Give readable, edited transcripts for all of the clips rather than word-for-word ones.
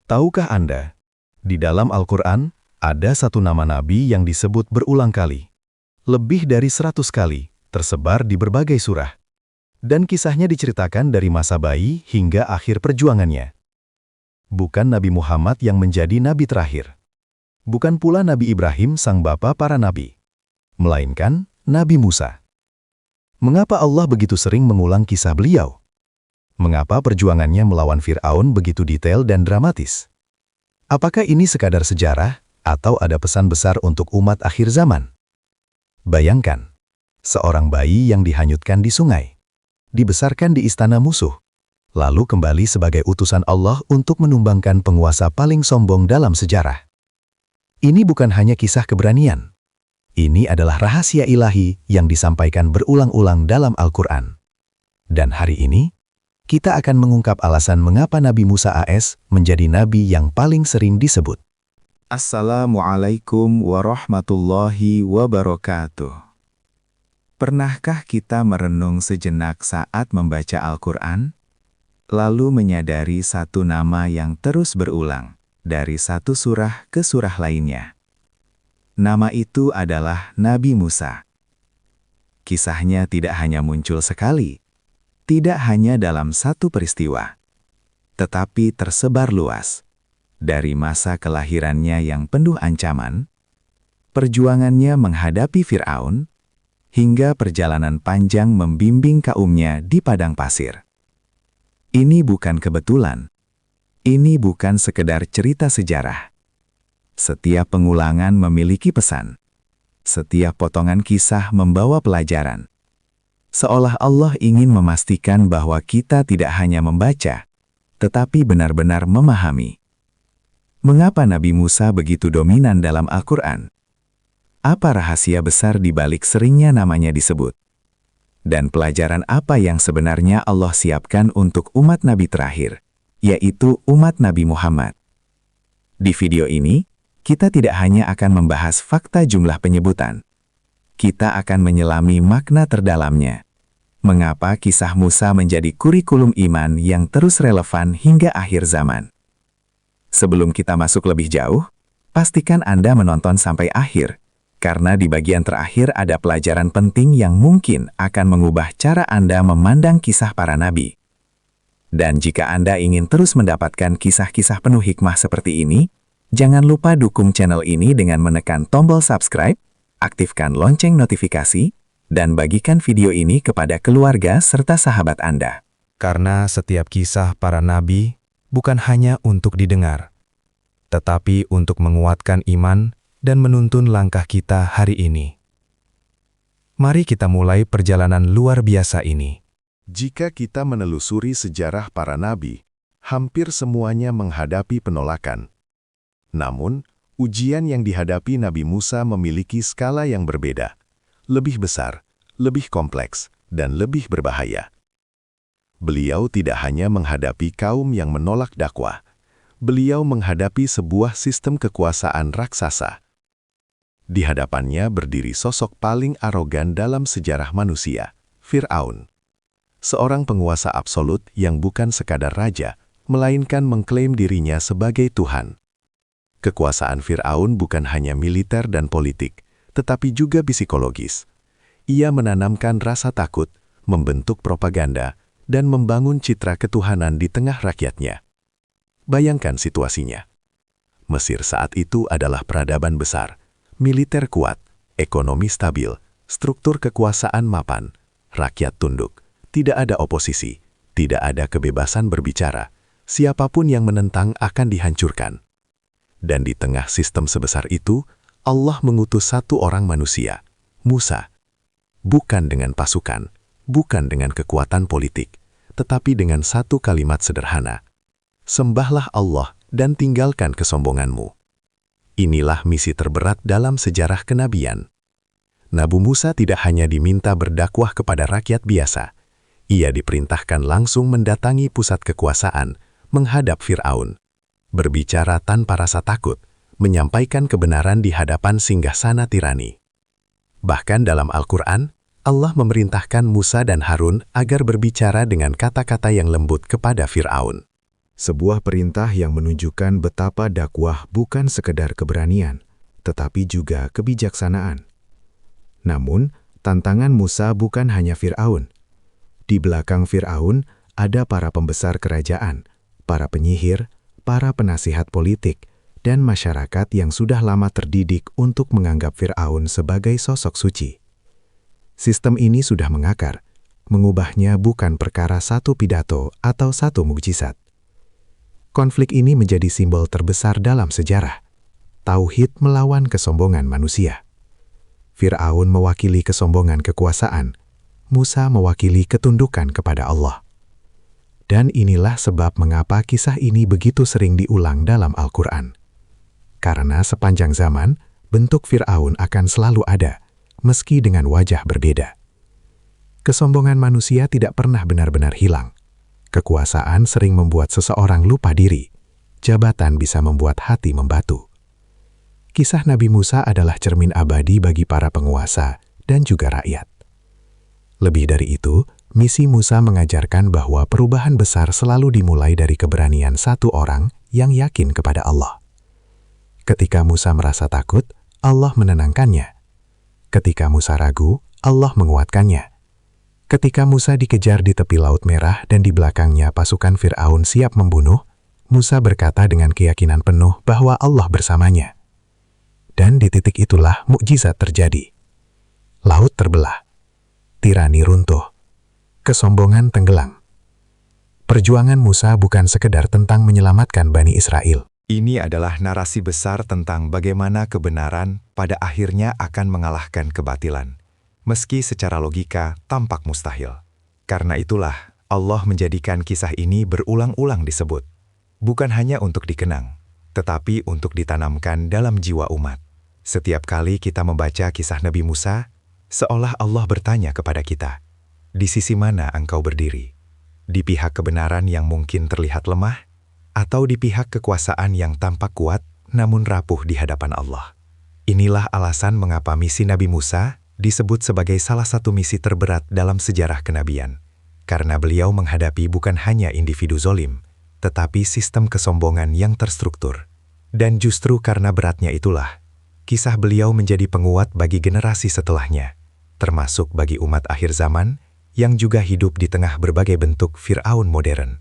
Tahukah Anda, di dalam Al-Quran, ada satu nama Nabi yang disebut berulang kali. Lebih dari 100 kali, tersebar di berbagai surah. Dan kisahnya diceritakan dari masa bayi hingga akhir perjuangannya. Bukan Nabi Muhammad yang menjadi Nabi terakhir. Bukan pula Nabi Ibrahim sang bapa para nabi. Melainkan Nabi Musa. Mengapa Allah begitu sering mengulang kisah beliau? Mengapa perjuangannya melawan Fir'aun begitu detail dan dramatis? Apakah ini sekadar sejarah, atau ada pesan besar untuk umat akhir zaman? Bayangkan, seorang bayi yang dihanyutkan di sungai, dibesarkan di istana musuh, lalu kembali sebagai utusan Allah untuk menumbangkan penguasa paling sombong dalam sejarah. Ini bukan hanya kisah keberanian. Ini adalah rahasia ilahi yang disampaikan berulang-ulang dalam Al-Quran. Dan hari ini, kita akan mengungkap alasan mengapa Nabi Musa AS menjadi nabi yang paling sering disebut. Assalamualaikum warahmatullahi wabarakatuh. Pernahkah kita merenung sejenak saat membaca Al-Quran? Lalu menyadari satu nama yang terus berulang dari satu surah ke surah lainnya. Nama itu adalah Nabi Musa. Kisahnya tidak hanya muncul sekali, tidak hanya dalam satu peristiwa, tetapi tersebar luas. Dari masa kelahirannya yang penuh ancaman, perjuangannya menghadapi Fir'aun, hingga perjalanan panjang membimbing kaumnya di padang pasir. Ini bukan kebetulan. Ini bukan sekedar cerita sejarah. Setiap pengulangan memiliki pesan. Setiap potongan kisah membawa pelajaran. Seolah Allah ingin memastikan bahwa kita tidak hanya membaca, tetapi benar-benar memahami. Mengapa Nabi Musa begitu dominan dalam Al-Quran? Apa rahasia besar di balik seringnya namanya disebut? Dan pelajaran apa yang sebenarnya Allah siapkan untuk umat Nabi terakhir, yaitu umat Nabi Muhammad? Di video ini, kita tidak hanya akan membahas fakta jumlah penyebutan. Kita akan menyelami makna terdalamnya. Mengapa kisah Musa menjadi kurikulum iman yang terus relevan hingga akhir zaman? Sebelum kita masuk lebih jauh, pastikan Anda menonton sampai akhir, karena di bagian terakhir ada pelajaran penting yang mungkin akan mengubah cara Anda memandang kisah para nabi. Dan jika Anda ingin terus mendapatkan kisah-kisah penuh hikmah seperti ini, jangan lupa dukung channel ini dengan menekan tombol subscribe, aktifkan lonceng notifikasi, dan bagikan video ini kepada keluarga serta sahabat Anda. Karena setiap kisah para nabi bukan hanya untuk didengar, tetapi untuk menguatkan iman dan menuntun langkah kita hari ini. Mari kita mulai perjalanan luar biasa ini. Jika kita menelusuri sejarah para nabi, hampir semuanya menghadapi penolakan. Namun, ujian yang dihadapi Nabi Musa memiliki skala yang berbeda, lebih besar, lebih kompleks, dan lebih berbahaya. Beliau tidak hanya menghadapi kaum yang menolak dakwah, beliau menghadapi sebuah sistem kekuasaan raksasa. Di hadapannya berdiri sosok paling arogan dalam sejarah manusia, Fir'aun. Seorang penguasa absolut yang bukan sekadar raja, melainkan mengklaim dirinya sebagai Tuhan. Kekuasaan Fir'aun bukan hanya militer dan politik, tetapi juga psikologis. Ia menanamkan rasa takut, membentuk propaganda, dan membangun citra ketuhanan di tengah rakyatnya. Bayangkan situasinya. Mesir saat itu adalah peradaban besar, militer kuat, ekonomi stabil, struktur kekuasaan mapan, rakyat tunduk, tidak ada oposisi, tidak ada kebebasan berbicara, siapapun yang menentang akan dihancurkan. Dan di tengah sistem sebesar itu, Allah mengutus satu orang manusia, Musa. Bukan dengan pasukan, bukan dengan kekuatan politik, tetapi dengan satu kalimat sederhana. Sembahlah Allah dan tinggalkan kesombonganmu. Inilah misi terberat dalam sejarah kenabian. Nabi Musa tidak hanya diminta berdakwah kepada rakyat biasa. Ia diperintahkan langsung mendatangi pusat kekuasaan, menghadap Fir'aun. Berbicara tanpa rasa takut, menyampaikan kebenaran di hadapan singgasana tirani. Bahkan dalam Al-Quran, Allah memerintahkan Musa dan Harun agar berbicara dengan kata-kata yang lembut kepada Fir'aun. Sebuah perintah yang menunjukkan betapa dakwah bukan sekedar keberanian, tetapi juga kebijaksanaan. Namun, tantangan Musa bukan hanya Fir'aun. Di belakang Fir'aun ada para pembesar kerajaan, para penyihir, para penasihat politik, dan masyarakat yang sudah lama terdidik untuk menganggap Fir'aun sebagai sosok suci. Sistem ini sudah mengakar, mengubahnya bukan perkara satu pidato atau satu mukjizat. Konflik ini menjadi simbol terbesar dalam sejarah. Tauhid melawan kesombongan manusia. Fir'aun mewakili kesombongan kekuasaan, Musa mewakili ketundukan kepada Allah. Dan inilah sebab mengapa kisah ini begitu sering diulang dalam Al-Quran. Karena sepanjang zaman, bentuk Fir'aun akan selalu ada, meski dengan wajah berbeda. Kesombongan manusia tidak pernah benar-benar hilang. Kekuasaan sering membuat seseorang lupa diri. Jabatan bisa membuat hati membatu. Kisah Nabi Musa adalah cermin abadi bagi para penguasa dan juga rakyat. Lebih dari itu, misi Musa mengajarkan bahwa perubahan besar selalu dimulai dari keberanian satu orang yang yakin kepada Allah. Ketika Musa merasa takut, Allah menenangkannya. Ketika Musa ragu, Allah menguatkannya. Ketika Musa dikejar di tepi Laut Merah dan di belakangnya pasukan Fir'aun siap membunuh, Musa berkata dengan keyakinan penuh bahwa Allah bersamanya. Dan di titik itulah mukjizat terjadi. Laut terbelah, tirani runtuh, kesombongan tenggelam. Perjuangan Musa bukan sekedar tentang menyelamatkan Bani Israel. Ini adalah narasi besar tentang bagaimana kebenaran pada akhirnya akan mengalahkan kebatilan, meski secara logika tampak mustahil. Karena itulah, Allah menjadikan kisah ini berulang-ulang disebut. Bukan hanya untuk dikenang, tetapi untuk ditanamkan dalam jiwa umat. Setiap kali kita membaca kisah Nabi Musa, seolah Allah bertanya kepada kita, di sisi mana engkau berdiri? Di pihak kebenaran yang mungkin terlihat lemah, atau di pihak kekuasaan yang tampak kuat namun rapuh di hadapan Allah? Inilah alasan mengapa misi Nabi Musa disebut sebagai salah satu misi terberat dalam sejarah kenabian. Karena beliau menghadapi bukan hanya individu zolim, tetapi sistem kesombongan yang terstruktur. Dan justru karena beratnya itulah, kisah beliau menjadi penguat bagi generasi setelahnya, termasuk bagi umat akhir zaman yang juga hidup di tengah berbagai bentuk Fir'aun modern.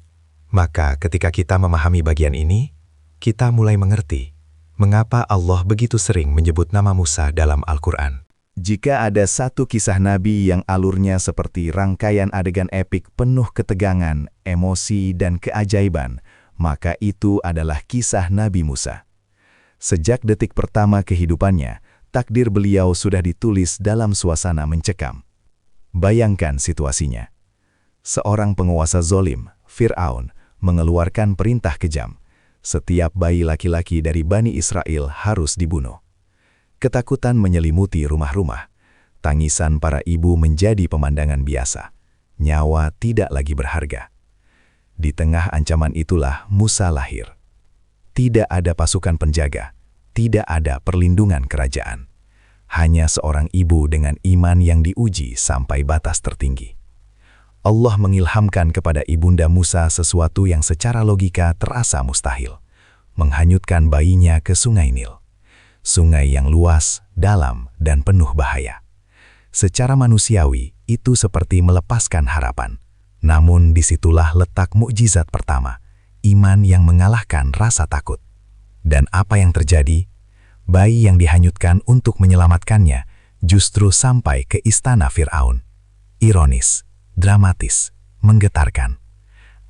Maka ketika kita memahami bagian ini, kita mulai mengerti mengapa Allah begitu sering menyebut nama Musa dalam Al-Quran. Jika ada satu kisah Nabi yang alurnya seperti rangkaian adegan epik penuh ketegangan, emosi, dan keajaiban, maka itu adalah kisah Nabi Musa. Sejak detik pertama kehidupannya, takdir beliau sudah ditulis dalam suasana mencekam. Bayangkan situasinya. Seorang penguasa zolim, Fir'aun, mengeluarkan perintah kejam. Setiap bayi laki-laki dari Bani Israel harus dibunuh. Ketakutan menyelimuti rumah-rumah. Tangisan para ibu menjadi pemandangan biasa. Nyawa tidak lagi berharga. Di tengah ancaman itulah Musa lahir. Tidak ada pasukan penjaga, tidak ada perlindungan kerajaan. Hanya seorang ibu dengan iman yang diuji sampai batas tertinggi. Allah mengilhamkan kepada ibunda Musa sesuatu yang secara logika terasa mustahil. Menghanyutkan bayinya ke Sungai Nil. Sungai yang luas, dalam, dan penuh bahaya. Secara manusiawi, itu seperti melepaskan harapan. Namun disitulah letak mukjizat pertama, iman yang mengalahkan rasa takut. Dan apa yang terjadi? Bayi yang dihanyutkan untuk menyelamatkannya justru sampai ke istana Fir'aun. Ironis, dramatis, menggetarkan.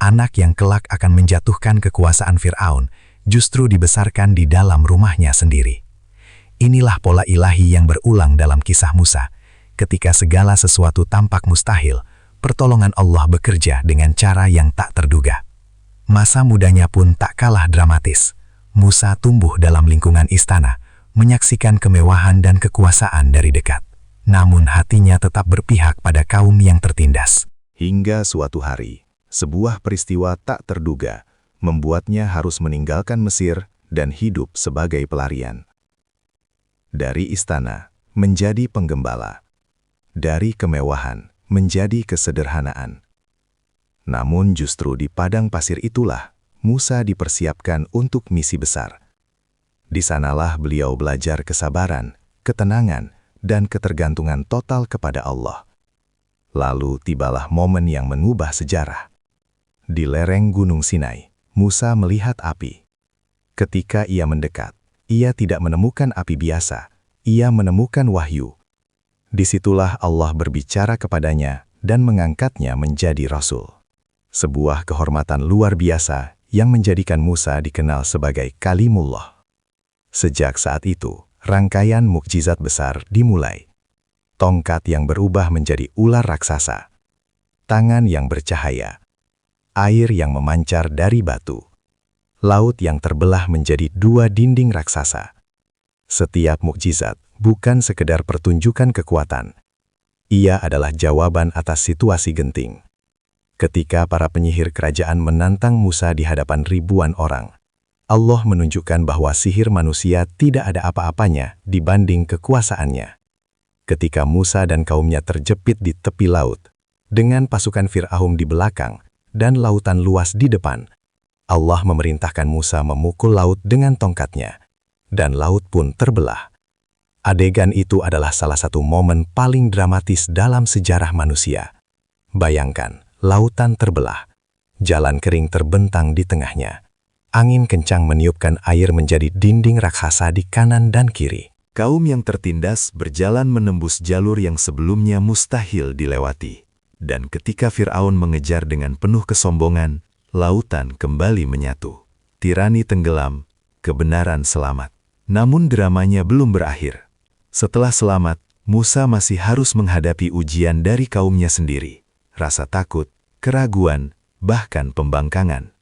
Anak yang kelak akan menjatuhkan kekuasaan Fir'aun justru dibesarkan di dalam rumahnya sendiri. Inilah pola ilahi yang berulang dalam kisah Musa. Ketika segala sesuatu tampak mustahil, pertolongan Allah bekerja dengan cara yang tak terduga. Masa mudanya pun tak kalah dramatis. Musa tumbuh dalam lingkungan istana, menyaksikan kemewahan dan kekuasaan dari dekat. Namun hatinya tetap berpihak pada kaum yang tertindas. Hingga suatu hari, sebuah peristiwa tak terduga membuatnya harus meninggalkan Mesir dan hidup sebagai pelarian. Dari istana menjadi penggembala, dari kemewahan menjadi kesederhanaan. Namun justru di padang pasir itulah Musa dipersiapkan untuk misi besar. Di sanalah beliau belajar kesabaran, ketenangan, dan ketergantungan total kepada Allah. Lalu tibalah momen yang mengubah sejarah. Di lereng Gunung Sinai, Musa melihat api. Ketika ia mendekat, ia tidak menemukan api biasa, ia menemukan wahyu. Disitulah Allah berbicara kepadanya dan mengangkatnya menjadi rasul. Sebuah kehormatan luar biasa yang menjadikan Musa dikenal sebagai Kalimullah. Sejak saat itu, rangkaian mukjizat besar dimulai. Tongkat yang berubah menjadi ular raksasa, tangan yang bercahaya, air yang memancar dari batu, laut yang terbelah menjadi 2 dinding raksasa. Setiap mukjizat bukan sekedar pertunjukan kekuatan. Ia adalah jawaban atas situasi genting. Ketika para penyihir kerajaan menantang Musa di hadapan ribuan orang, Allah menunjukkan bahwa sihir manusia tidak ada apa-apanya dibanding kekuasaannya. Ketika Musa dan kaumnya terjepit di tepi laut, dengan pasukan Fir'aun di belakang dan lautan luas di depan, Allah memerintahkan Musa memukul laut dengan tongkatnya, dan laut pun terbelah. Adegan itu adalah salah satu momen paling dramatis dalam sejarah manusia. Bayangkan, lautan terbelah, jalan kering terbentang di tengahnya. Angin kencang meniupkan air menjadi dinding raksasa di kanan dan kiri. Kaum yang tertindas berjalan menembus jalur yang sebelumnya mustahil dilewati. Dan ketika Fir'aun mengejar dengan penuh kesombongan, lautan kembali menyatu. Tirani tenggelam, kebenaran selamat. Namun dramanya belum berakhir. Setelah selamat, Musa masih harus menghadapi ujian dari kaumnya sendiri. Rasa takut, keraguan, bahkan pembangkangan.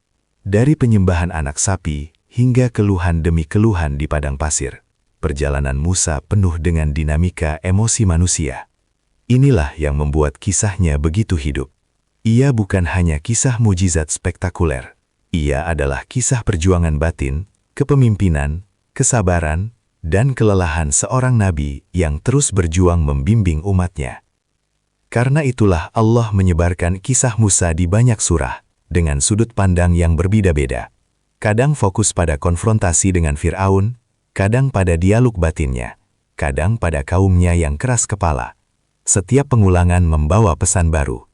Dari penyembahan anak sapi hingga keluhan demi keluhan di padang pasir, perjalanan Musa penuh dengan dinamika emosi manusia. Inilah yang membuat kisahnya begitu hidup. Ia bukan hanya kisah mujizat spektakuler. Ia adalah kisah perjuangan batin, kepemimpinan, kesabaran, dan kelelahan seorang nabi yang terus berjuang membimbing umatnya. Karena itulah Allah menyebarkan kisah Musa di banyak surah, dengan sudut pandang yang berbeda-beda. Kadang fokus pada konfrontasi dengan Fir'aun, kadang pada dialog batinnya, kadang pada kaumnya yang keras kepala. Setiap pengulangan membawa pesan baru.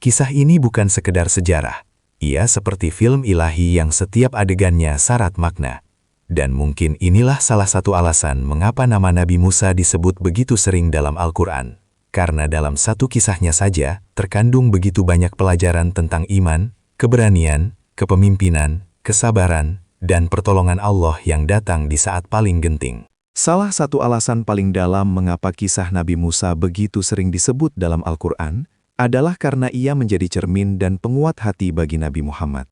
Kisah ini bukan sekedar sejarah, ia seperti film ilahi yang setiap adegannya syarat makna. Dan mungkin inilah salah satu alasan mengapa nama Nabi Musa disebut begitu sering dalam Al-Quran. Karena dalam satu kisahnya saja, terkandung begitu banyak pelajaran tentang iman, keberanian, kepemimpinan, kesabaran, dan pertolongan Allah yang datang di saat paling genting. Salah satu alasan paling dalam mengapa kisah Nabi Musa begitu sering disebut dalam Al-Quran, adalah karena ia menjadi cermin dan penguat hati bagi Nabi Muhammad.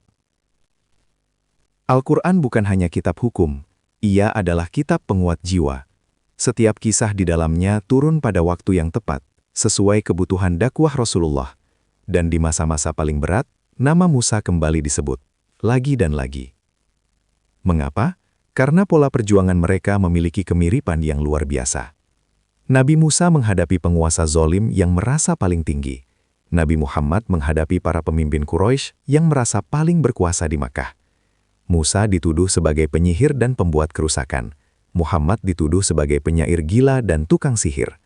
Al-Quran bukan hanya kitab hukum, ia adalah kitab penguat jiwa. Setiap kisah di dalamnya turun pada waktu yang tepat, sesuai kebutuhan dakwah Rasulullah. Dan di masa-masa paling berat, nama Musa kembali disebut, lagi dan lagi. Mengapa? Karena pola perjuangan mereka memiliki kemiripan yang luar biasa. Nabi Musa menghadapi penguasa zolim yang merasa paling tinggi. Nabi Muhammad menghadapi para pemimpin Quraisy yang merasa paling berkuasa di Makkah. Musa dituduh sebagai penyihir dan pembuat kerusakan. Muhammad dituduh sebagai penyair gila dan tukang sihir.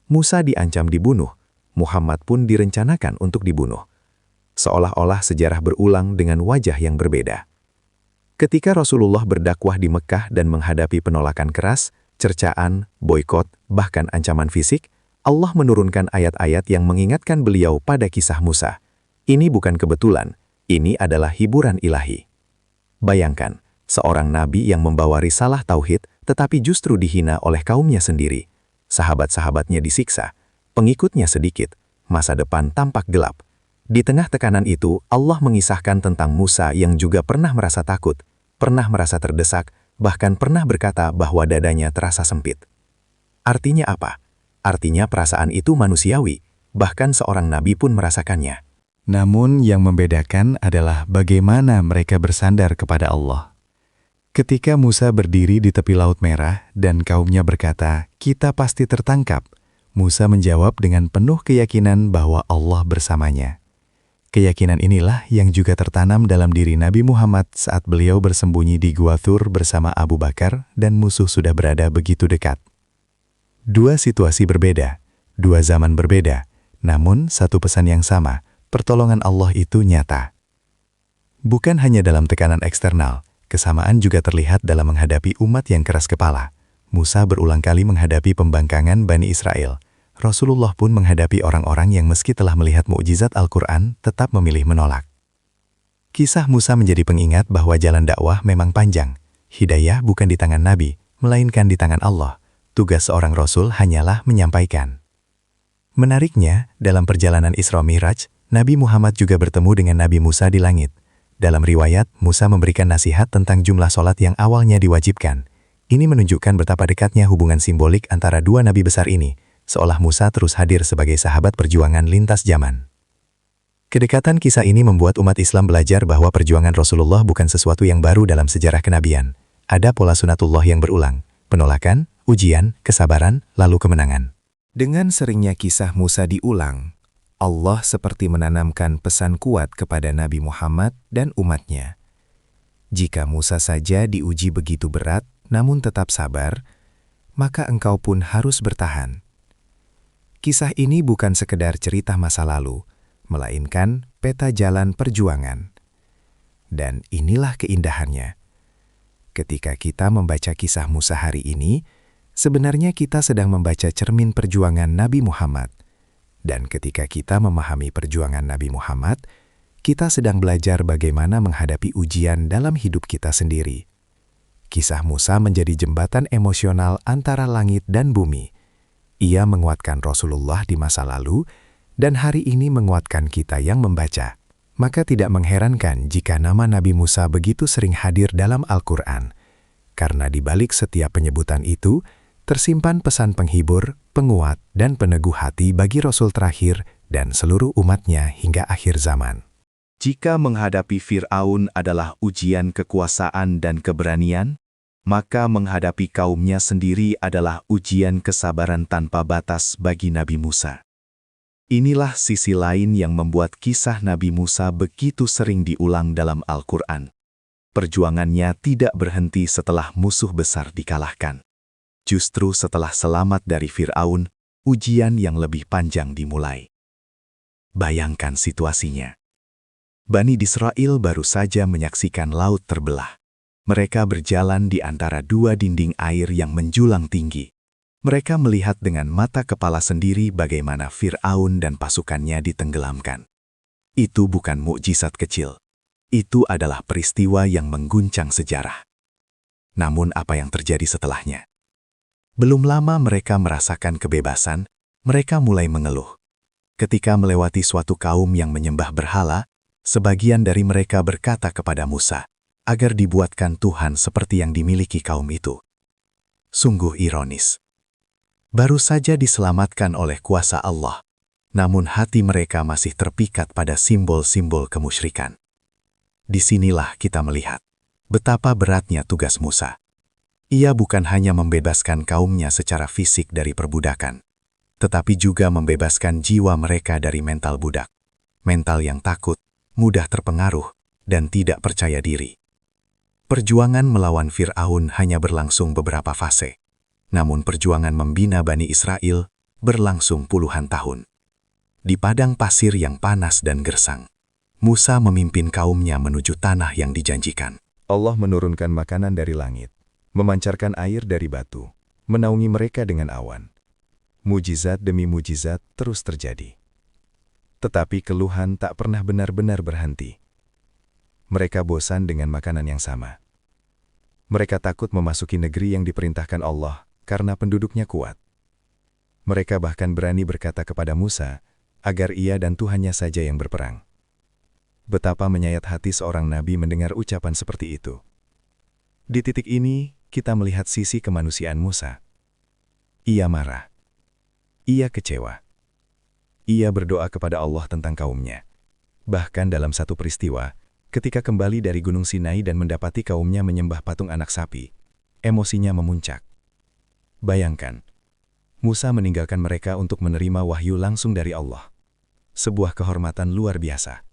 Musa diancam dibunuh, Muhammad pun direncanakan untuk dibunuh. Seolah-olah sejarah berulang dengan wajah yang berbeda. Ketika Rasulullah berdakwah di Mekah dan menghadapi penolakan keras, cercaan, boikot, bahkan ancaman fisik, Allah menurunkan ayat-ayat yang mengingatkan beliau pada kisah Musa. Ini bukan kebetulan, ini adalah hiburan ilahi. Bayangkan, seorang nabi yang membawa risalah tauhid, tetapi justru dihina oleh kaumnya sendiri. Sahabat-sahabatnya disiksa, pengikutnya sedikit, masa depan tampak gelap. Di tengah tekanan itu, Allah mengisahkan tentang Musa yang juga pernah merasa takut, pernah merasa terdesak, bahkan pernah berkata bahwa dadanya terasa sempit. Artinya apa? Artinya perasaan itu manusiawi, bahkan seorang nabi pun merasakannya. Namun yang membedakan adalah bagaimana mereka bersandar kepada Allah. Ketika Musa berdiri di tepi Laut Merah dan kaumnya berkata, "Kita pasti tertangkap," Musa menjawab dengan penuh keyakinan bahwa Allah bersamanya. Keyakinan inilah yang juga tertanam dalam diri Nabi Muhammad saat beliau bersembunyi di Gua Thur bersama Abu Bakar dan musuh sudah berada begitu dekat. Dua situasi berbeda, dua zaman berbeda, namun satu pesan yang sama, pertolongan Allah itu nyata. Bukan hanya dalam tekanan eksternal, kesamaan juga terlihat dalam menghadapi umat yang keras kepala. Musa berulang kali menghadapi pembangkangan Bani Israel. Rasulullah pun menghadapi orang-orang yang meski telah melihat mukjizat Al-Quran, tetap memilih menolak. Kisah Musa menjadi pengingat bahwa jalan dakwah memang panjang. Hidayah bukan di tangan Nabi, melainkan di tangan Allah. Tugas seorang Rasul hanyalah menyampaikan. Menariknya, dalam perjalanan Isra Mi'raj, Nabi Muhammad juga bertemu dengan Nabi Musa di langit. Dalam riwayat, Musa memberikan nasihat tentang jumlah sholat yang awalnya diwajibkan. Ini menunjukkan betapa dekatnya hubungan simbolik antara dua nabi besar ini, seolah Musa terus hadir sebagai sahabat perjuangan lintas zaman. Kedekatan kisah ini membuat umat Islam belajar bahwa perjuangan Rasulullah bukan sesuatu yang baru dalam sejarah kenabian. Ada pola sunatullah yang berulang, penolakan, ujian, kesabaran, lalu kemenangan. Dengan seringnya kisah Musa diulang, Allah seperti menanamkan pesan kuat kepada Nabi Muhammad dan umatnya. Jika Musa saja diuji begitu berat, namun tetap sabar, maka engkau pun harus bertahan. Kisah ini bukan sekedar cerita masa lalu, melainkan peta jalan perjuangan. Dan inilah keindahannya. Ketika kita membaca kisah Musa hari ini, sebenarnya kita sedang membaca cermin perjuangan Nabi Muhammad. Dan ketika kita memahami perjuangan Nabi Muhammad, kita sedang belajar bagaimana menghadapi ujian dalam hidup kita sendiri. Kisah Musa menjadi jembatan emosional antara langit dan bumi. Ia menguatkan Rasulullah di masa lalu, dan hari ini menguatkan kita yang membaca. Maka tidak mengherankan jika nama Nabi Musa begitu sering hadir dalam Al-Quran. Karena di balik setiap penyebutan itu, tersimpan pesan penghibur, penguat, dan peneguh hati bagi Rasul terakhir dan seluruh umatnya hingga akhir zaman. Jika menghadapi Fir'aun adalah ujian kekuasaan dan keberanian, maka menghadapi kaumnya sendiri adalah ujian kesabaran tanpa batas bagi Nabi Musa. Inilah sisi lain yang membuat kisah Nabi Musa begitu sering diulang dalam Al-Quran. Perjuangannya tidak berhenti setelah musuh besar dikalahkan. Justru setelah selamat dari Fir'aun, ujian yang lebih panjang dimulai. Bayangkan situasinya. Bani Israel baru saja menyaksikan laut terbelah. Mereka berjalan di antara dua dinding air yang menjulang tinggi. Mereka melihat dengan mata kepala sendiri bagaimana Fir'aun dan pasukannya ditenggelamkan. Itu bukan mukjizat kecil. Itu adalah peristiwa yang mengguncang sejarah. Namun apa yang terjadi setelahnya? Belum lama mereka merasakan kebebasan, mereka mulai mengeluh. Ketika melewati suatu kaum yang menyembah berhala, sebagian dari mereka berkata kepada Musa, agar dibuatkan Tuhan seperti yang dimiliki kaum itu. Sungguh ironis. Baru saja diselamatkan oleh kuasa Allah, namun hati mereka masih terpikat pada simbol-simbol kemusyrikan. Disinilah kita melihat betapa beratnya tugas Musa. Ia bukan hanya membebaskan kaumnya secara fisik dari perbudakan, tetapi juga membebaskan jiwa mereka dari mental budak, mental yang takut, mudah terpengaruh, dan tidak percaya diri. Perjuangan melawan Fir'aun hanya berlangsung beberapa fase, namun perjuangan membina Bani Israel berlangsung puluhan tahun. Di padang pasir yang panas dan gersang, Musa memimpin kaumnya menuju tanah yang dijanjikan. Allah menurunkan makanan dari langit, memancarkan air dari batu, menaungi mereka dengan awan. Mujizat demi mujizat terus terjadi. Tetapi keluhan tak pernah benar-benar berhenti. Mereka bosan dengan makanan yang sama. Mereka takut memasuki negeri yang diperintahkan Allah karena penduduknya kuat. Mereka bahkan berani berkata kepada Musa agar ia dan Tuhannya saja yang berperang. Betapa menyayat hati seorang nabi mendengar ucapan seperti itu. Di titik ini, kita melihat sisi kemanusiaan Musa. Ia marah. Ia kecewa. Ia berdoa kepada Allah tentang kaumnya. Bahkan dalam satu peristiwa, ketika kembali dari Gunung Sinai dan mendapati kaumnya menyembah patung anak sapi, emosinya memuncak. Bayangkan, Musa meninggalkan mereka untuk menerima wahyu langsung dari Allah. Sebuah kehormatan luar biasa.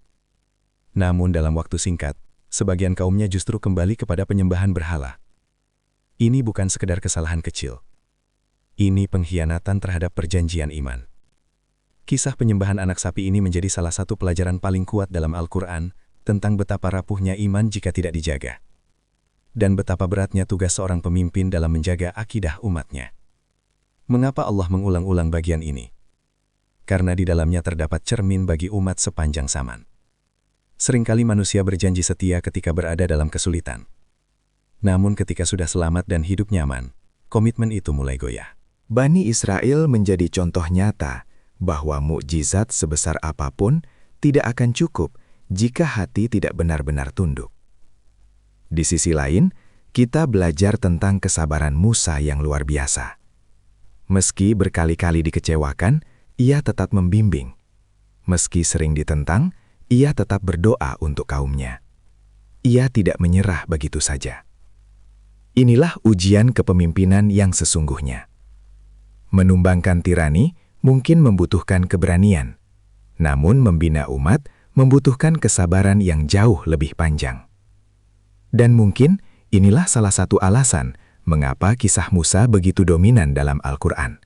Namun dalam waktu singkat, sebagian kaumnya justru kembali kepada penyembahan berhala. Ini bukan sekedar kesalahan kecil. Ini pengkhianatan terhadap perjanjian iman. Kisah penyembahan anak sapi ini menjadi salah satu pelajaran paling kuat dalam Al-Quran tentang betapa rapuhnya iman jika tidak dijaga. Dan betapa beratnya tugas seorang pemimpin dalam menjaga akidah umatnya. Mengapa Allah mengulang-ulang bagian ini? Karena di dalamnya terdapat cermin bagi umat sepanjang zaman. Seringkali manusia berjanji setia ketika berada dalam kesulitan. Namun ketika sudah selamat dan hidup nyaman, komitmen itu mulai goyah. Bani Israel menjadi contoh nyata bahwa mukjizat sebesar apapun tidak akan cukup jika hati tidak benar-benar tunduk. Di sisi lain, kita belajar tentang kesabaran Musa yang luar biasa. Meski berkali-kali dikecewakan, ia tetap membimbing. Meski sering ditentang, ia tetap berdoa untuk kaumnya. Ia tidak menyerah begitu saja. Inilah ujian kepemimpinan yang sesungguhnya. Menumbangkan tirani mungkin membutuhkan keberanian, namun membina umat membutuhkan kesabaran yang jauh lebih panjang. Dan mungkin inilah salah satu alasan mengapa kisah Musa begitu dominan dalam Al-Quran.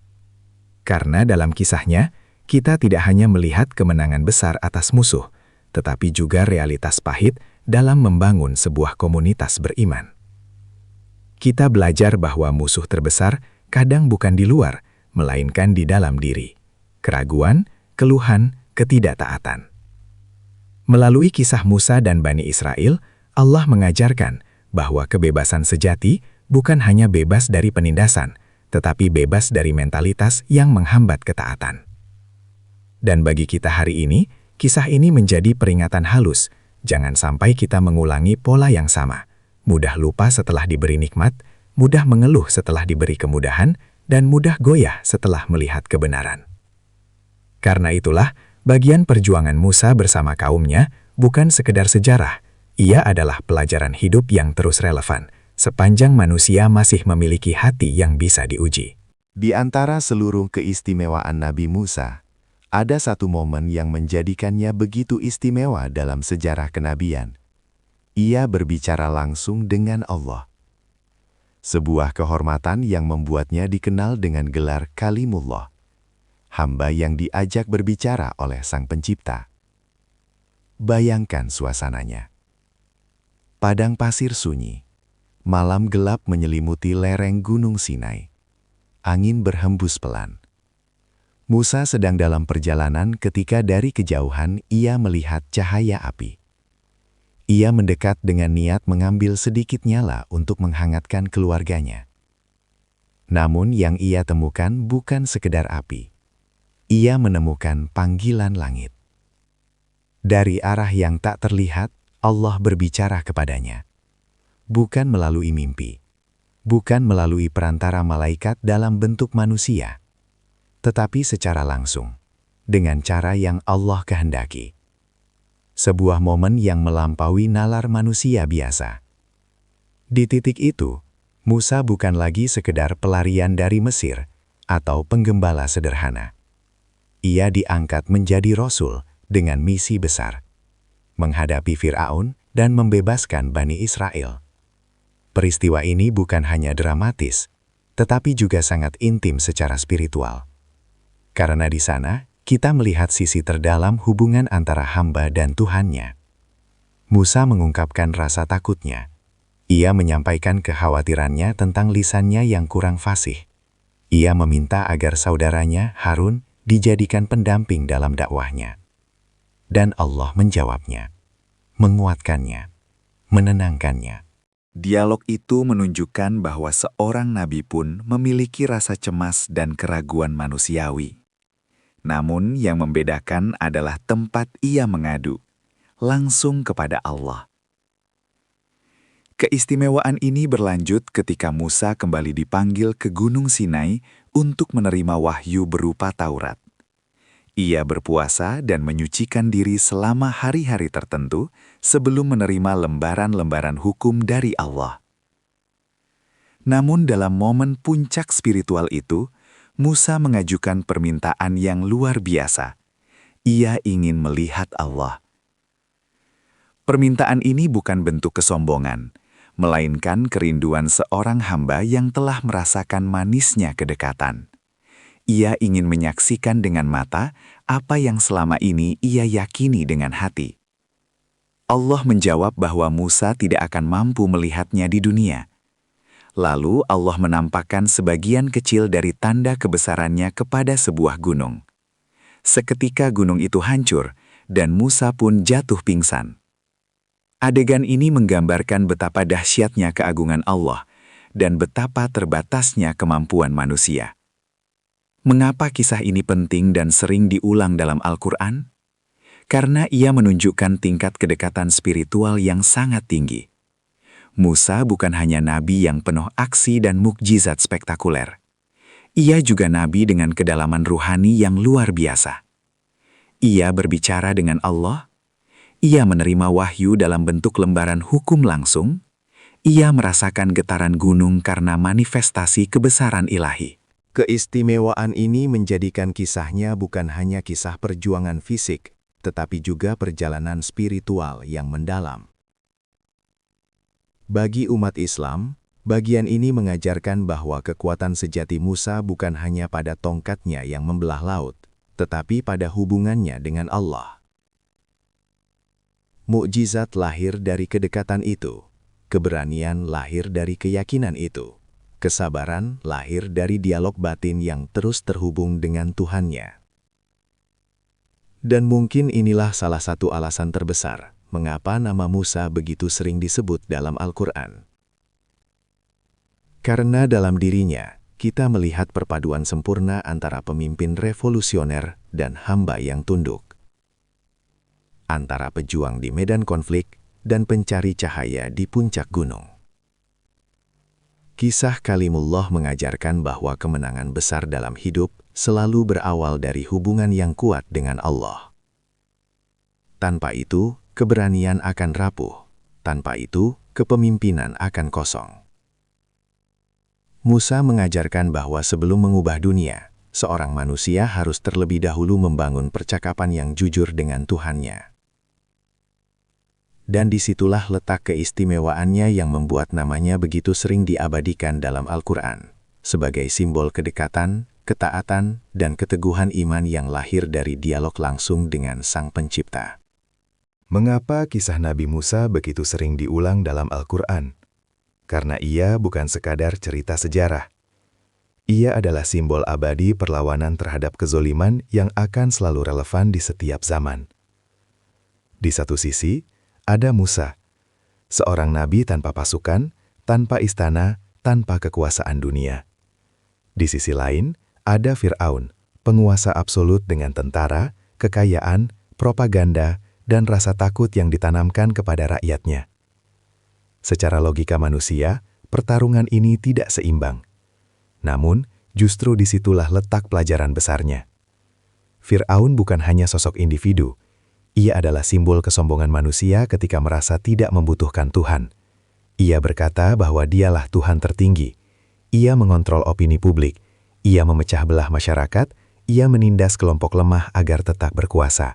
Karena dalam kisahnya, kita tidak hanya melihat kemenangan besar atas musuh, tetapi juga realitas pahit dalam membangun sebuah komunitas beriman. Kita belajar bahwa musuh terbesar kadang bukan di luar, melainkan di dalam diri. Keraguan, keluhan, ketidaktaatan. Melalui kisah Musa dan Bani Israel, Allah mengajarkan bahwa kebebasan sejati bukan hanya bebas dari penindasan, tetapi bebas dari mentalitas yang menghambat ketaatan. Dan bagi kita hari ini, kisah ini menjadi peringatan halus. Jangan sampai kita mengulangi pola yang sama. Mudah lupa setelah diberi nikmat, mudah mengeluh setelah diberi kemudahan, dan mudah goyah setelah melihat kebenaran. Karena itulah, bagian perjuangan Musa bersama kaumnya bukan sekedar sejarah. Ia adalah pelajaran hidup yang terus relevan, sepanjang manusia masih memiliki hati yang bisa diuji. Di antara seluruh keistimewaan Nabi Musa, ada satu momen yang menjadikannya begitu istimewa dalam sejarah kenabian. Ia berbicara langsung dengan Allah. Sebuah kehormatan yang membuatnya dikenal dengan gelar Kalimullah, hamba yang diajak berbicara oleh Sang Pencipta. Bayangkan suasananya. Padang pasir sunyi, malam gelap menyelimuti lereng Gunung Sinai. Angin berhembus pelan. Musa sedang dalam perjalanan ketika dari kejauhan ia melihat cahaya api. Ia mendekat dengan niat mengambil sedikit nyala untuk menghangatkan keluarganya. Namun yang ia temukan bukan sekedar api. Ia menemukan panggilan langit. Dari arah yang tak terlihat, Allah berbicara kepadanya. Bukan melalui mimpi, bukan melalui perantara malaikat dalam bentuk manusia, tetapi secara langsung, dengan cara yang Allah kehendaki. Sebuah momen yang melampaui nalar manusia biasa. Di titik itu, Musa bukan lagi sekedar pelarian dari Mesir atau penggembala sederhana. Ia diangkat menjadi Rasul dengan misi besar, menghadapi Fir'aun dan membebaskan Bani Israel. Peristiwa ini bukan hanya dramatis, tetapi juga sangat intim secara spiritual. Karena di sana, kita melihat sisi terdalam hubungan antara hamba dan Tuhannya. Musa mengungkapkan rasa takutnya. Ia menyampaikan kekhawatirannya tentang lisannya yang kurang fasih. Ia meminta agar saudaranya, Harun, dijadikan pendamping dalam dakwahnya. Dan Allah menjawabnya, menguatkannya, menenangkannya. Dialog itu menunjukkan bahwa seorang nabi pun memiliki rasa cemas dan keraguan manusiawi. Namun yang membedakan adalah tempat ia mengadu, langsung kepada Allah. Keistimewaan ini berlanjut ketika Musa kembali dipanggil ke Gunung Sinai untuk menerima wahyu berupa Taurat. Ia berpuasa dan menyucikan diri selama hari-hari tertentu sebelum menerima lembaran-lembaran hukum dari Allah. Namun dalam momen puncak spiritual itu, Musa mengajukan permintaan yang luar biasa. Ia ingin melihat Allah. Permintaan ini bukan bentuk kesombongan, melainkan kerinduan seorang hamba yang telah merasakan manisnya kedekatan. Ia ingin menyaksikan dengan mata apa yang selama ini ia yakini dengan hati. Allah menjawab bahwa Musa tidak akan mampu melihatnya di dunia. Lalu Allah menampakkan sebagian kecil dari tanda kebesarannya kepada sebuah gunung. Seketika gunung itu hancur, dan Musa pun jatuh pingsan. Adegan ini menggambarkan betapa dahsyatnya keagungan Allah dan betapa terbatasnya kemampuan manusia. Mengapa kisah ini penting dan sering diulang dalam Al-Quran? Karena ia menunjukkan tingkat kedekatan spiritual yang sangat tinggi. Musa bukan hanya nabi yang penuh aksi dan mukjizat spektakuler. Ia juga nabi dengan kedalaman ruhani yang luar biasa. Ia berbicara dengan Allah. Ia menerima wahyu dalam bentuk lembaran hukum langsung. Ia merasakan getaran gunung karena manifestasi kebesaran ilahi. Keistimewaan ini menjadikan kisahnya bukan hanya kisah perjuangan fisik, tetapi juga perjalanan spiritual yang mendalam. Bagi umat Islam, bagian ini mengajarkan bahwa kekuatan sejati Musa bukan hanya pada tongkatnya yang membelah laut, tetapi pada hubungannya dengan Allah. Mukjizat lahir dari kedekatan itu, keberanian lahir dari keyakinan itu. Kesabaran lahir dari dialog batin yang terus terhubung dengan Tuhannya. Dan mungkin inilah salah satu alasan terbesar mengapa nama Musa begitu sering disebut dalam Al-Quran. Karena dalam dirinya, kita melihat perpaduan sempurna antara pemimpin revolusioner dan hamba yang tunduk. Antara pejuang di medan konflik dan pencari cahaya di puncak gunung. Kisah Kalimullah mengajarkan bahwa kemenangan besar dalam hidup selalu berawal dari hubungan yang kuat dengan Allah. Tanpa itu, keberanian akan rapuh. Tanpa itu, kepemimpinan akan kosong. Musa mengajarkan bahwa sebelum mengubah dunia, seorang manusia harus terlebih dahulu membangun percakapan yang jujur dengan Tuhannya. Dan disitulah letak keistimewaannya yang membuat namanya begitu sering diabadikan dalam Al-Quran, sebagai simbol kedekatan, ketaatan, dan keteguhan iman yang lahir dari dialog langsung dengan Sang Pencipta. Mengapa kisah Nabi Musa begitu sering diulang dalam Al-Quran? Karena ia bukan sekadar cerita sejarah. Ia adalah simbol abadi perlawanan terhadap kezoliman yang akan selalu relevan di setiap zaman. Di satu sisi, ada Musa, seorang nabi tanpa pasukan, tanpa istana, tanpa kekuasaan dunia. Di sisi lain, ada Fir'aun, penguasa absolut dengan tentara, kekayaan, propaganda, dan rasa takut yang ditanamkan kepada rakyatnya. Secara logika manusia, pertarungan ini tidak seimbang. Namun, justru disitulah letak pelajaran besarnya. Fir'aun bukan hanya sosok individu. Ia adalah simbol kesombongan manusia ketika merasa tidak membutuhkan Tuhan. Ia berkata bahwa dialah Tuhan tertinggi. Ia mengontrol opini publik. Ia memecah belah masyarakat. Ia menindas kelompok lemah agar tetap berkuasa.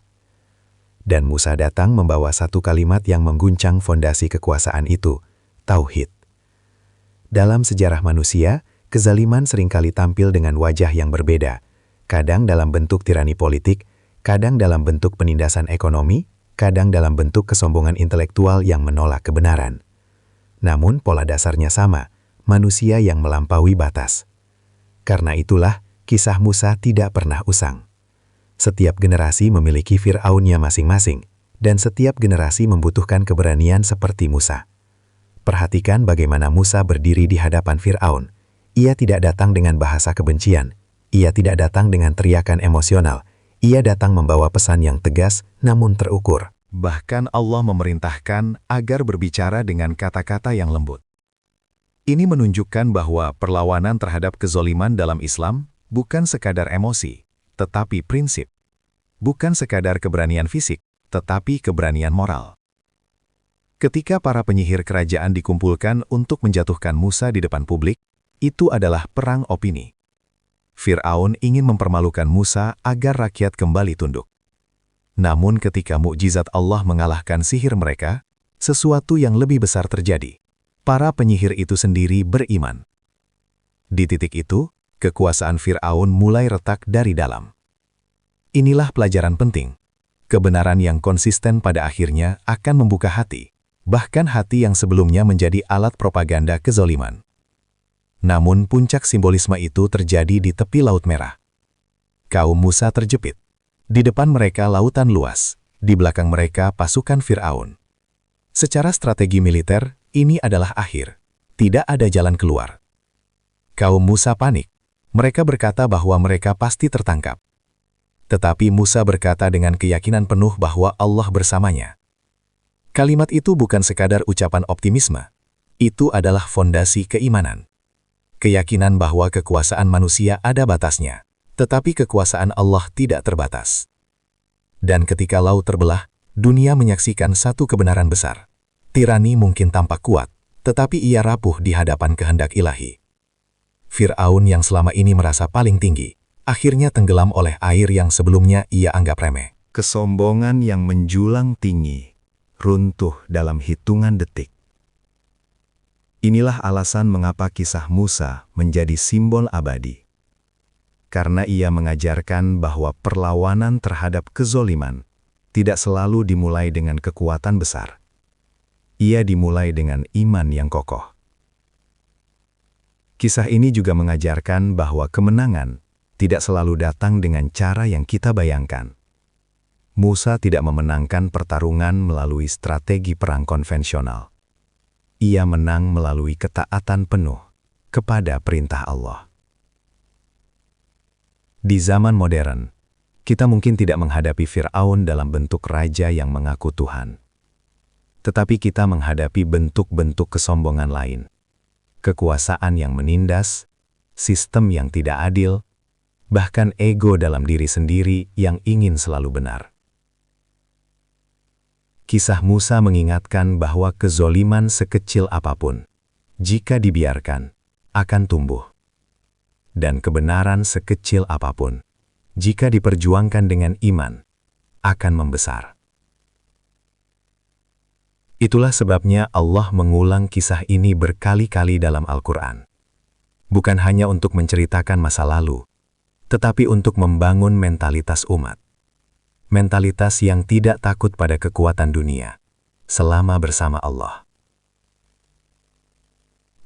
Dan Musa datang membawa satu kalimat yang mengguncang fondasi kekuasaan itu, tauhid. Dalam sejarah manusia, kezaliman seringkali tampil dengan wajah yang berbeda, kadang dalam bentuk tirani politik, kadang dalam bentuk penindasan ekonomi, kadang dalam bentuk kesombongan intelektual yang menolak kebenaran. Namun pola dasarnya sama, manusia yang melampaui batas. Karena itulah, kisah Musa tidak pernah usang. Setiap generasi memiliki Fir'aunnya masing-masing, dan setiap generasi membutuhkan keberanian seperti Musa. Perhatikan bagaimana Musa berdiri di hadapan Fir'aun. Ia tidak datang dengan bahasa kebencian, ia tidak datang dengan teriakan emosional, ia datang membawa pesan yang tegas namun terukur. Bahkan Allah memerintahkan agar berbicara dengan kata-kata yang lembut. Ini menunjukkan bahwa perlawanan terhadap kezoliman dalam Islam bukan sekadar emosi, tetapi prinsip. Bukan sekadar keberanian fisik, tetapi keberanian moral. Ketika para penyihir kerajaan dikumpulkan untuk menjatuhkan Musa di depan publik, itu adalah perang opini. Fir'aun ingin mempermalukan Musa agar rakyat kembali tunduk. Namun ketika mukjizat Allah mengalahkan sihir mereka, sesuatu yang lebih besar terjadi. Para penyihir itu sendiri beriman. Di titik itu, kekuasaan Fir'aun mulai retak dari dalam. Inilah pelajaran penting. Kebenaran yang konsisten pada akhirnya akan membuka hati, bahkan hati yang sebelumnya menjadi alat propaganda kezoliman. Namun puncak simbolisme itu terjadi di tepi Laut Merah. Kaum Musa terjepit. Di depan mereka lautan luas, di belakang mereka pasukan Fir'aun. Secara strategi militer, ini adalah akhir. Tidak ada jalan keluar. Kaum Musa panik. Mereka berkata bahwa mereka pasti tertangkap. Tetapi Musa berkata dengan keyakinan penuh bahwa Allah bersamanya. Kalimat itu bukan sekadar ucapan optimisme. Itu adalah fondasi keimanan. Keyakinan bahwa kekuasaan manusia ada batasnya. Tetapi kekuasaan Allah tidak terbatas. Dan ketika laut terbelah, dunia menyaksikan satu kebenaran besar. Tirani mungkin tampak kuat, tetapi ia rapuh di hadapan kehendak ilahi. Fir'aun yang selama ini merasa paling tinggi, akhirnya tenggelam oleh air yang sebelumnya ia anggap remeh. Kesombongan yang menjulang tinggi, runtuh dalam hitungan detik. Inilah alasan mengapa kisah Musa menjadi simbol abadi. Karena ia mengajarkan bahwa perlawanan terhadap kezoliman tidak selalu dimulai dengan kekuatan besar. Ia dimulai dengan iman yang kokoh. Kisah ini juga mengajarkan bahwa kemenangan tidak selalu datang dengan cara yang kita bayangkan. Musa tidak memenangkan pertarungan melalui strategi perang konvensional. Ia menang melalui ketaatan penuh kepada perintah Allah. Di zaman modern, kita mungkin tidak menghadapi Fir'aun dalam bentuk raja yang mengaku Tuhan. Tetapi kita menghadapi bentuk-bentuk kesombongan lain. Kekuasaan yang menindas, sistem yang tidak adil, bahkan ego dalam diri sendiri yang ingin selalu benar. Kisah Musa mengingatkan bahwa kezoliman sekecil apapun, jika dibiarkan, akan tumbuh. Dan kebenaran sekecil apapun, jika diperjuangkan dengan iman, akan membesar. Itulah sebabnya Allah mengulang kisah ini berkali-kali dalam Al-Quran. Bukan hanya untuk menceritakan masa lalu, tetapi untuk membangun mentalitas umat. Mentalitas yang tidak takut pada kekuatan dunia, selama bersama Allah.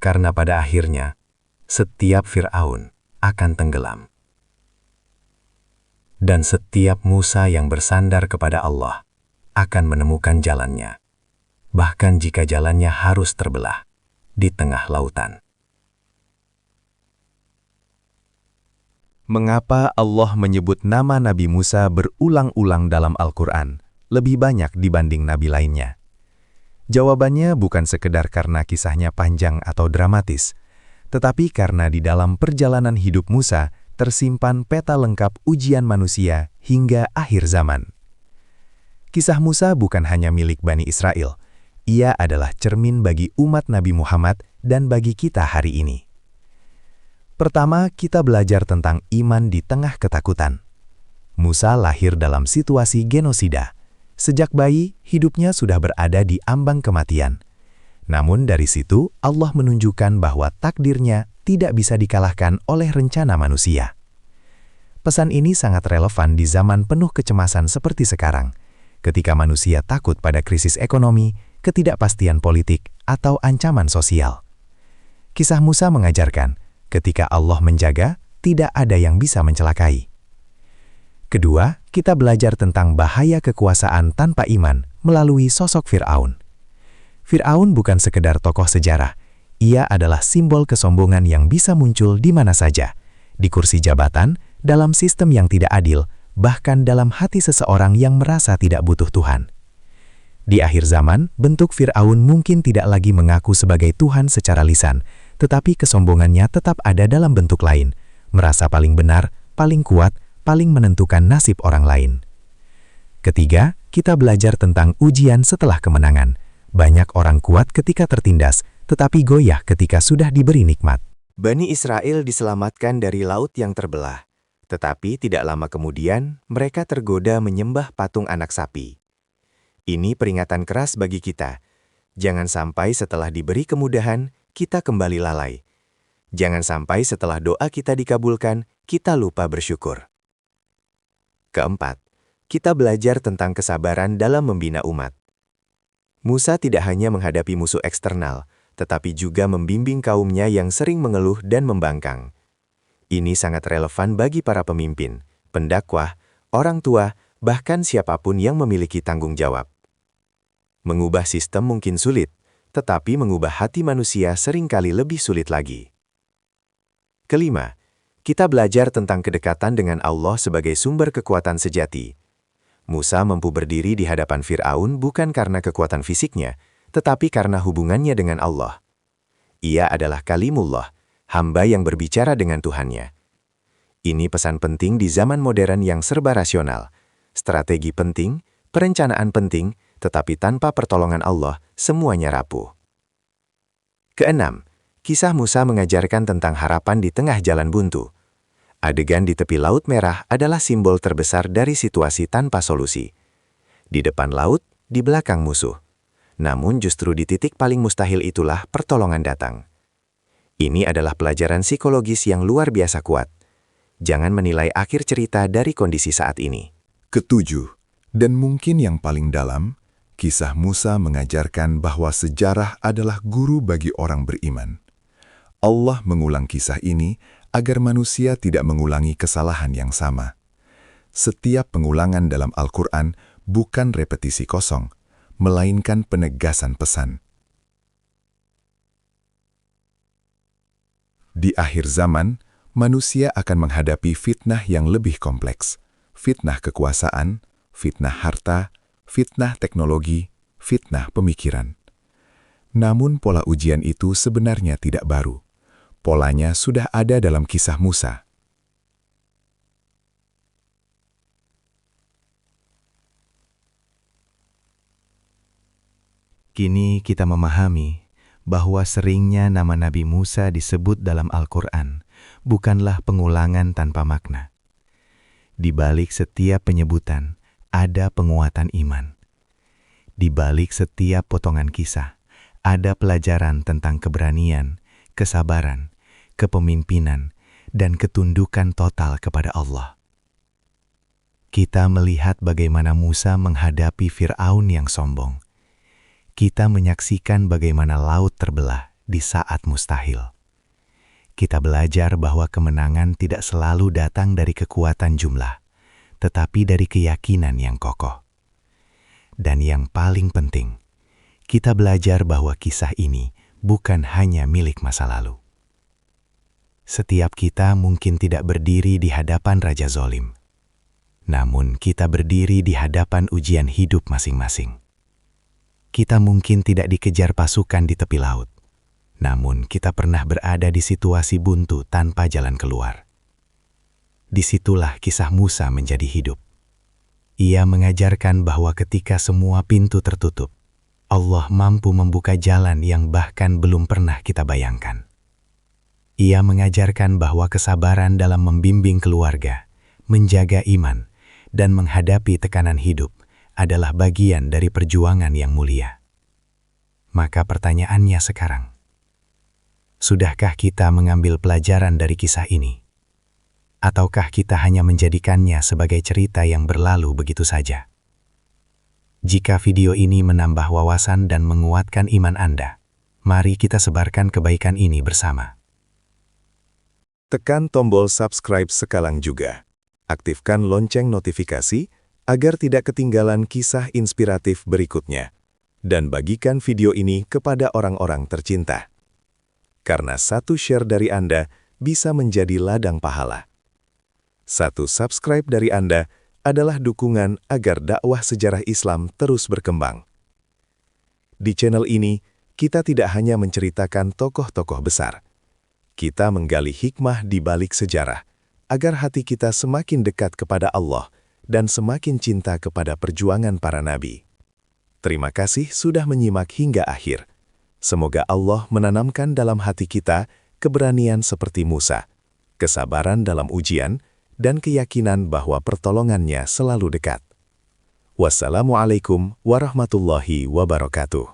Karena pada akhirnya, setiap Fir'aun akan tenggelam. Dan setiap Musa yang bersandar kepada Allah akan menemukan jalannya, bahkan jika jalannya harus terbelah di tengah lautan. Mengapa Allah menyebut nama Nabi Musa berulang-ulang dalam Al-Quran, lebih banyak dibanding nabi lainnya? Jawabannya bukan sekedar karena kisahnya panjang atau dramatis, tetapi karena di dalam perjalanan hidup Musa tersimpan peta lengkap ujian manusia hingga akhir zaman. Kisah Musa bukan hanya milik Bani Israel, ia adalah cermin bagi umat Nabi Muhammad dan bagi kita hari ini. Pertama, kita belajar tentang iman di tengah ketakutan. Musa lahir dalam situasi genosida. Sejak bayi, hidupnya sudah berada di ambang kematian. Namun dari situ, Allah menunjukkan bahwa takdirnya tidak bisa dikalahkan oleh rencana manusia. Pesan ini sangat relevan di zaman penuh kecemasan seperti sekarang, ketika manusia takut pada krisis ekonomi, ketidakpastian politik, atau ancaman sosial. Kisah Musa mengajarkan, ketika Allah menjaga, tidak ada yang bisa mencelakai. Kedua, kita belajar tentang bahaya kekuasaan tanpa iman melalui sosok Fir'aun. Fir'aun bukan sekedar tokoh sejarah, ia adalah simbol kesombongan yang bisa muncul di mana saja, di kursi jabatan, dalam sistem yang tidak adil, bahkan dalam hati seseorang yang merasa tidak butuh Tuhan. Di akhir zaman, bentuk Fir'aun mungkin tidak lagi mengaku sebagai Tuhan secara lisan, tetapi kesombongannya tetap ada dalam bentuk lain, merasa paling benar, paling kuat, paling menentukan nasib orang lain. Ketiga, kita belajar tentang ujian setelah kemenangan. Banyak orang kuat ketika tertindas, tetapi goyah ketika sudah diberi nikmat. Bani Israel diselamatkan dari laut yang terbelah. Tetapi tidak lama kemudian, mereka tergoda menyembah patung anak sapi. Ini peringatan keras bagi kita. Jangan sampai setelah diberi kemudahan, kita kembali lalai. Jangan sampai setelah doa kita dikabulkan, kita lupa bersyukur. Keempat, kita belajar tentang kesabaran dalam membina umat. Musa tidak hanya menghadapi musuh eksternal, tetapi juga membimbing kaumnya yang sering mengeluh dan membangkang. Ini sangat relevan bagi para pemimpin, pendakwah, orang tua, bahkan siapapun yang memiliki tanggung jawab. Mengubah sistem mungkin sulit, tetapi mengubah hati manusia seringkali lebih sulit lagi. Kelima, kita belajar tentang kedekatan dengan Allah sebagai sumber kekuatan sejati. Musa mampu berdiri di hadapan Fir'aun bukan karena kekuatan fisiknya, tetapi karena hubungannya dengan Allah. Ia adalah kalimullah, hamba yang berbicara dengan Tuhannya. Ini pesan penting di zaman modern yang serba rasional. Strategi penting, perencanaan penting, tetapi tanpa pertolongan Allah, semuanya rapuh. Keenam, kisah Musa mengajarkan tentang harapan di tengah jalan buntu. Adegan di tepi Laut Merah adalah simbol terbesar dari situasi tanpa solusi. Di depan laut, di belakang musuh. Namun justru di titik paling mustahil itulah pertolongan datang. Ini adalah pelajaran psikologis yang luar biasa kuat. Jangan menilai akhir cerita dari kondisi saat ini. Ketujuh, dan mungkin yang paling dalam, kisah Musa mengajarkan bahwa sejarah adalah guru bagi orang beriman. Allah mengulang kisah ini agar manusia tidak mengulangi kesalahan yang sama. Setiap pengulangan dalam Al-Quran bukan repetisi kosong, melainkan penegasan pesan. Di akhir zaman, manusia akan menghadapi fitnah yang lebih kompleks. Fitnah kekuasaan, fitnah harta, fitnah teknologi, fitnah pemikiran. Namun pola ujian itu sebenarnya tidak baru. Polanya sudah ada dalam kisah Musa. Kini kita memahami bahwa seringnya nama Nabi Musa disebut dalam Al-Quran bukanlah pengulangan tanpa makna. Di balik setiap penyebutan, ada penguatan iman. Di balik setiap potongan kisah, ada pelajaran tentang keberanian, kesabaran, kepemimpinan, dan ketundukan total kepada Allah. Kita melihat bagaimana Musa menghadapi Fir'aun yang sombong. Kita menyaksikan bagaimana laut terbelah di saat mustahil. Kita belajar bahwa kemenangan tidak selalu datang dari kekuatan jumlah, tetapi dari keyakinan yang kokoh. Dan yang paling penting, kita belajar bahwa kisah ini bukan hanya milik masa lalu. Setiap kita mungkin tidak berdiri di hadapan Raja Zolim. Namun kita berdiri di hadapan ujian hidup masing-masing. Kita mungkin tidak dikejar pasukan di tepi laut. Namun kita pernah berada di situasi buntu tanpa jalan keluar. Disitulah kisah Musa menjadi hidup. Ia mengajarkan bahwa ketika semua pintu tertutup, Allah mampu membuka jalan yang bahkan belum pernah kita bayangkan. Ia mengajarkan bahwa kesabaran dalam membimbing keluarga, menjaga iman, dan menghadapi tekanan hidup adalah bagian dari perjuangan yang mulia. Maka pertanyaannya sekarang, sudahkah kita mengambil pelajaran dari kisah ini? Ataukah kita hanya menjadikannya sebagai cerita yang berlalu begitu saja? Jika video ini menambah wawasan dan menguatkan iman Anda, mari kita sebarkan kebaikan ini bersama. Tekan tombol subscribe sekarang juga. Aktifkan lonceng notifikasi agar tidak ketinggalan kisah inspiratif berikutnya. Dan bagikan video ini kepada orang-orang tercinta. Karena satu share dari Anda bisa menjadi ladang pahala. Satu subscribe dari Anda adalah dukungan agar dakwah sejarah Islam terus berkembang. Di channel ini, kita tidak hanya menceritakan tokoh-tokoh besar. Kita menggali hikmah di balik sejarah, agar hati kita semakin dekat kepada Allah dan semakin cinta kepada perjuangan para nabi. Terima kasih sudah menyimak hingga akhir. Semoga Allah menanamkan dalam hati kita keberanian seperti Musa, kesabaran dalam ujian, dan keyakinan bahwa pertolongannya selalu dekat. Wassalamualaikum warahmatullahi wabarakatuh.